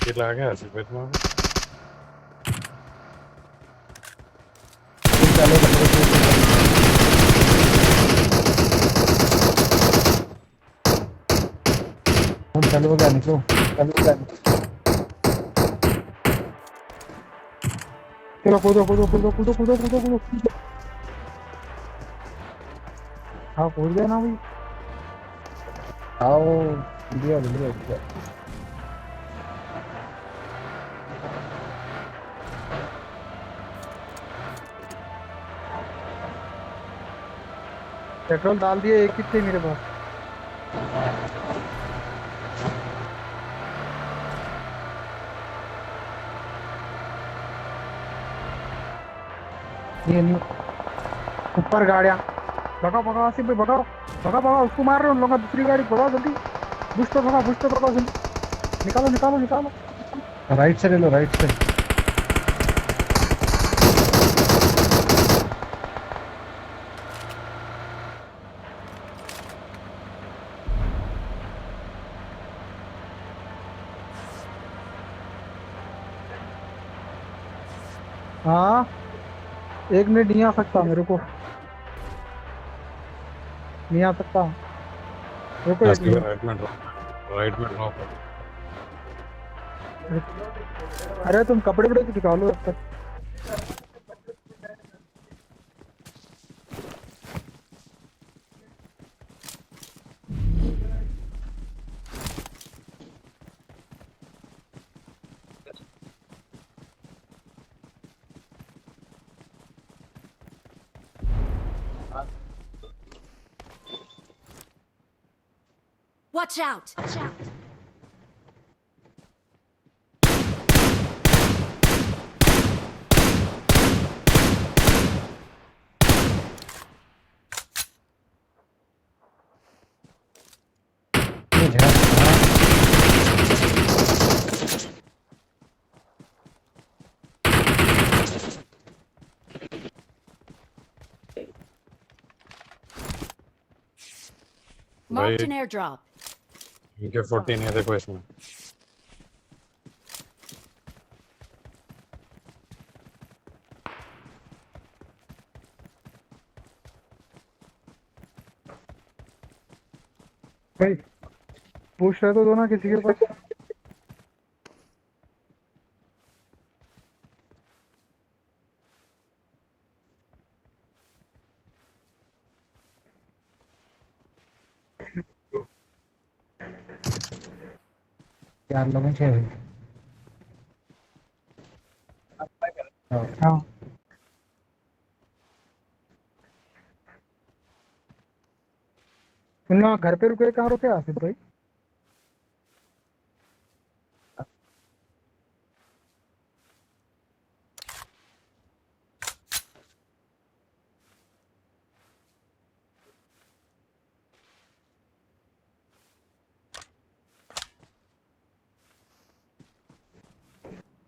किल आ गया सिपेट में चलो हम चालू हो गया निकलो चालू हो गया चलो कूदो कूदो कूदो कूदो कूदो कूदो कूदो हाँ कूद गया ना भाई आओ दिया दिया दिया पेट्रोल डाल दिए एक कितने मेरे पास ये नहीं ऊपर गाड़ियाँ भगाओ भगाओ आसिफ भाई भगाओ भगाओ भगाओ उसको मार रहे हो उन लोगों का दूसरी गाड़ी भगाओ जल्दी बुश तो भगाओ जल्दी निकालो निकालो निकालो राइट से ले लो राइट से हाँ 1 मिनट नहीं आ सकता मेरे को नहीं आ सकता रुको 1 मिनट राइट में ड्रॉप अरे तुम कपड़े वपड़े तो निकालो अब तक Watch out! Watch out! Marked an airdrop. इनके 14 है देखो इसमें भाई पूछ रहे तो दो ना किसी के पास यार लोगों से हाँ तुम लोग घर पे रुके कहाँ रुके आसिफ भाई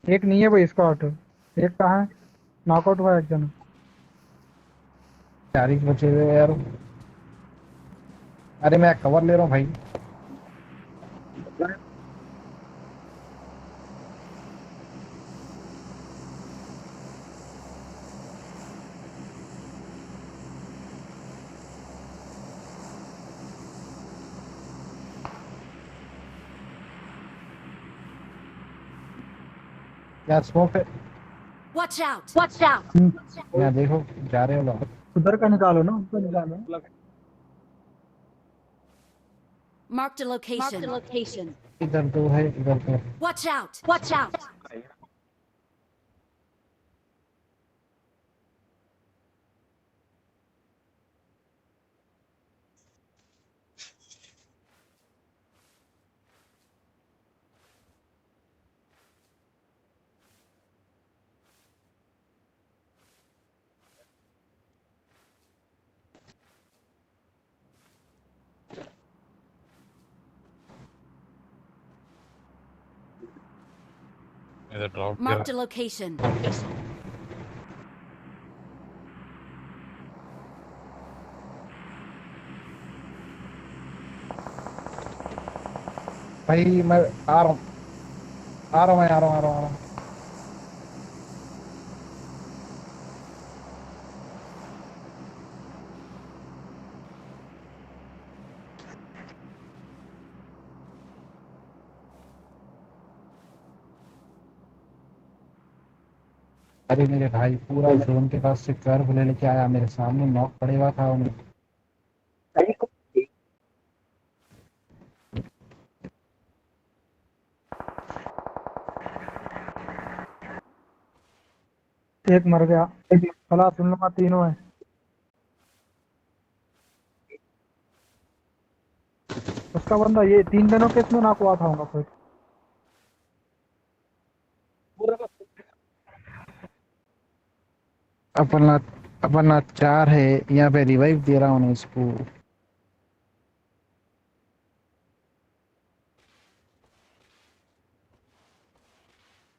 एक नहीं है भाई इसका ऑटो एक कहाँ है नॉकआउट हुआ एक जना 4 ही बचे हुए यार अरे मैं कवर ले रहा हूँ भाई यार स्मोक है Watch out! Watch out! यार देखो जा रहे हो लोग उधर का निकालो ना उधर निकालो Marked a location. Marked a location. इधर तो है इधर तो Watch out! Watch out! इधर ड्रॉप Marked a location. भाई मैं आ रहा हूँ आ रहा हूँ मैं, आ रहा हूँ, आ रहा हूँ, आ रहा हूँ। अरे मेरे भाई पूरा जोन के पास से कर्व ले लेके आया, मेरे सामने नॉक पड़े हुआ था उन्हें। एक मर गया। खलास सुन लो, तीनों है। उसका बंदा ये 3 दिनों के इसमें नाक हुआ था होगा फिर। अपना अपना 4 है यहाँ पे, रिवाइव दे रहा हूँ इसको।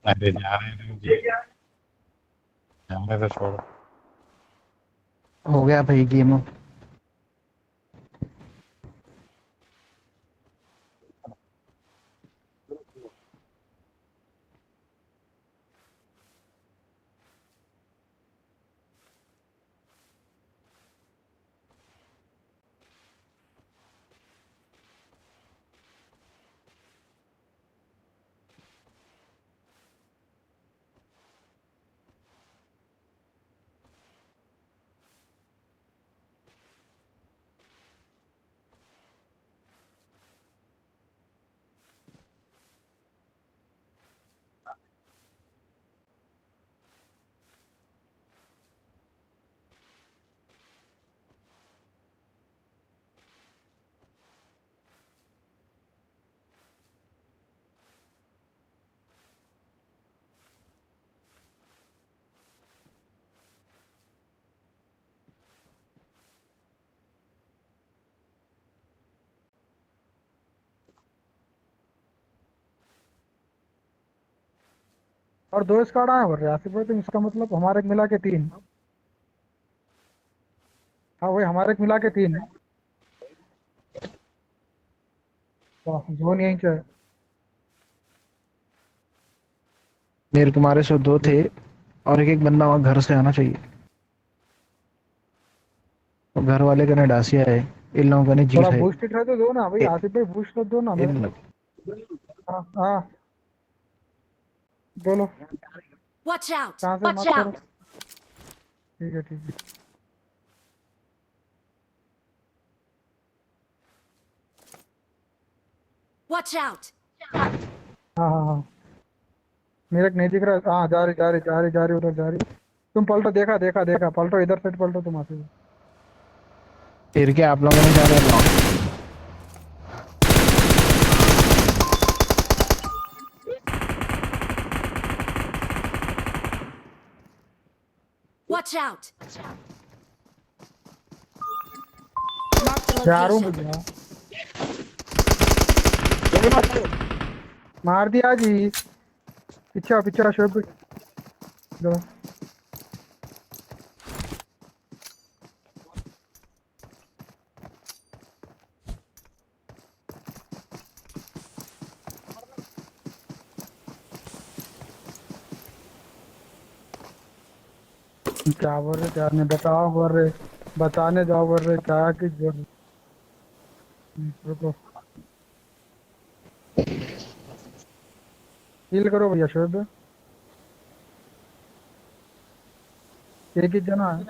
अरे जा रहे हैं जी, जाने तो छोड़ो। हो गया भाई गेम। और 2 स्क्वाड आए भर रहे आसिफ भाई, तो इसका मतलब हमारे मिला के 3। हाँ वही, हमारे मिला के 3 है। वाह, जोन यहीं से है। मेरे तुम्हारे से 2 थे, और एक एक बंदा वहाँ घर से आना चाहिए। तो घर वाले का ने डासिया है, इन लोगों का ने जीत थोड़ा है। बूस्ट रहे तो दो ना भाई, आसिफ भाई बूस्ट तो दो ना मेरे। इन हाँ हाँ, बोलो Watch out! कहाँ से Watch मत करो। out! ठीक है ठीक है। Watch out! हाँ हाँ हाँ, मेरे को नहीं दिख रहा। हाँ, जा रही जा रही जा रही जा रही, उधर जा रही। तुम पलटो, देखा देखा देखा, पलटो इधर साइड पलटो तुम आसिफ भाई। फिर के आप लोगों ने जा रहे हैं। Watch out! Mark the जा रहा हूँ location. भैया, मार दिया जी। पीछे पीछे शोभ भाई। क्या बोल रहे, क्या नहीं बताओ, बोल रहे बताने जाओ, बोल रहे क्या कि बोल रहे। रुको, हील करो भैया शोभ। एक ही जना है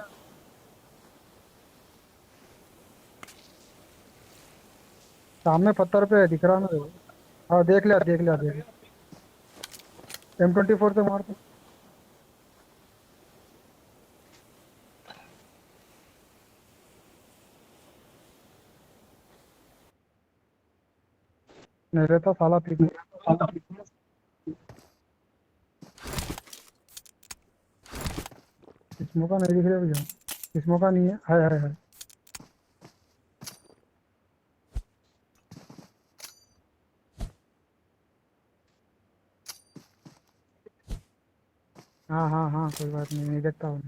सामने, पत्थर पे दिख रहा मेरे को। हाँ देख लिया देख लिया देख लिया। M24 से मारते। नहीं रहता साला पीक। इसमें का नहीं दिख रहा भैया, इसमें का नहीं है, है। हाँ हाँ हाँ, कोई बात नहीं, नहीं देखता हूँ।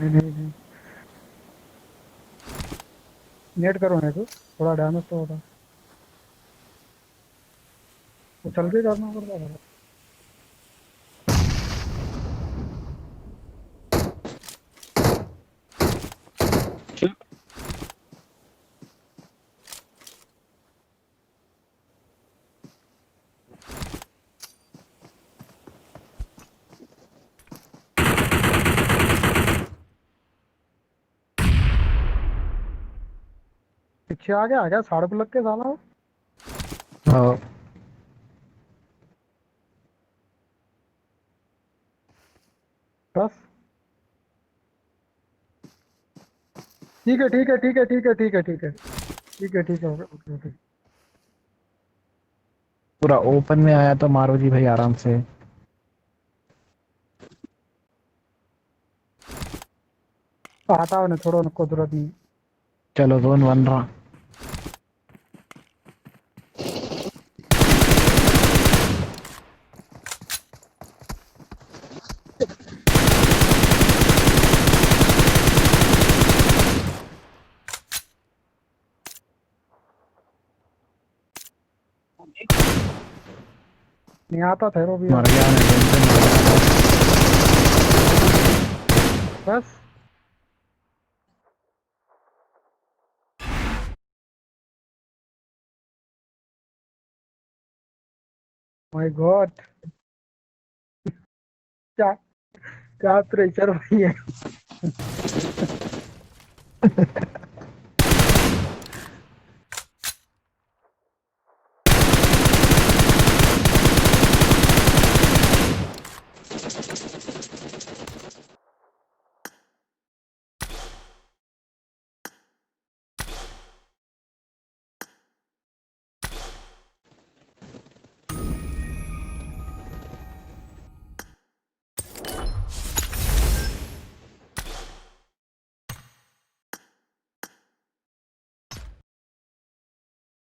नहीं। नेट करो मेरे को, थोड़ा डैमेज तो होता। वो चल के करना पड़ता है। पीछे आ गया, साड़ पे लग के साला वो। हाँ बस ठीक है, ठीक है, ठीक है, ठीक है, ठीक है, ठीक है, ठीक है, ठीक है, ओके ओके। पूरा ओपन में आया तो मारो जी भाई आराम से। हटाओ ना, छोड़ो ना, कोई जरूरत नहीं। चलो जोन बन रहा। नहीं आता था वो भी मर गया मैं जोन पे मर गया। बस। माय गॉड, क्या क्या प्रेशर भाई है।